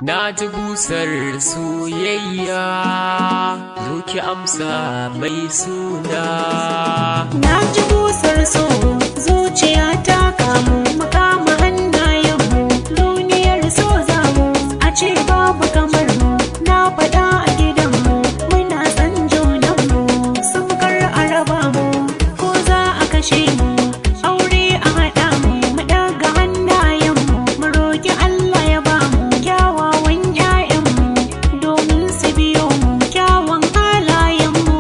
Na ji busar soyayya, zo ki amsa mai suna. Na ji busar so, zuciya ta kamu, mu kama hannayenmu, duniyar so zamu, a ce babu kamar mu, na faɗa a gidanmu, muna san junanmu, sun kar a raba mu, ko za a kashe mu, aure a haɗa mu, mu ɗaga hannayenmu, mu roƙi Allah ya ba mu kyawawan ƴaƴanmu, domin su biyo mu kyawun halayenmu.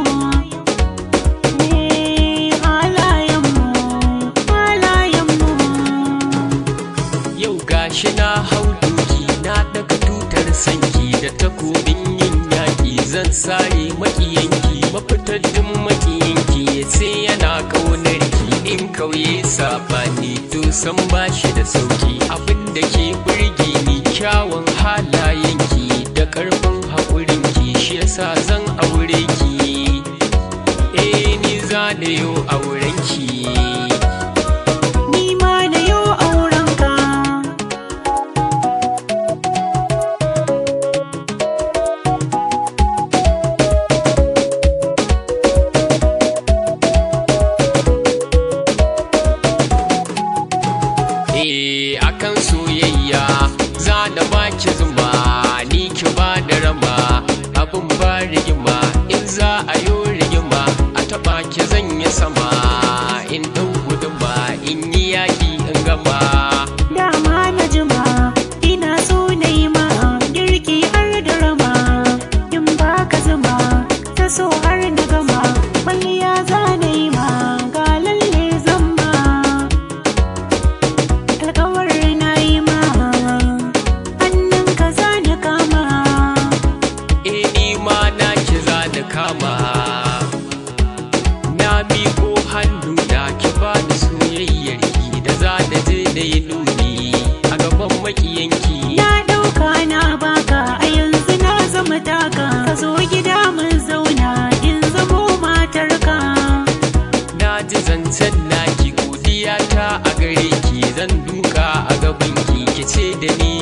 Yau gashi na hau doki, na daga tutar sanki da takobin yin yaƙi, zan sare maƙiyanki, mafitar din maƙiyanki sai yana ƙaunarki. In kauye sabani to san bashi da sauki, abinda ke burge ni kyawun halayenki da ƙarfin haƙurinki, shi yasa zan aure ki. Ni za da yau aurenki. Akan soyayya za na baki zuma, ni ki ba da rama, abin ba rigima, in za a yo rigima a taɓa ki zan yi sama, in ɗau gudunma in yi yaƙi in gama. Dama na jima ina so na yi ma girki har da rama, in ba ka zama ta so har na gama, kwalliya za na yi ma ga lalle zamba, alƙawar na yi ma hannun ka za ni kama. Ni ma na ki za ni kama, na miƙo hannu da ki ba da soyayyarki da za da je da yi nuni a gaban maƙiyanki. Na ɗauka na baka a yanzu na zama taka, ka zo gida mun zauna in zamo matarka. Na ji zancen naki, godiya ta a gare ki, zan duka a gabanki ki ce da ni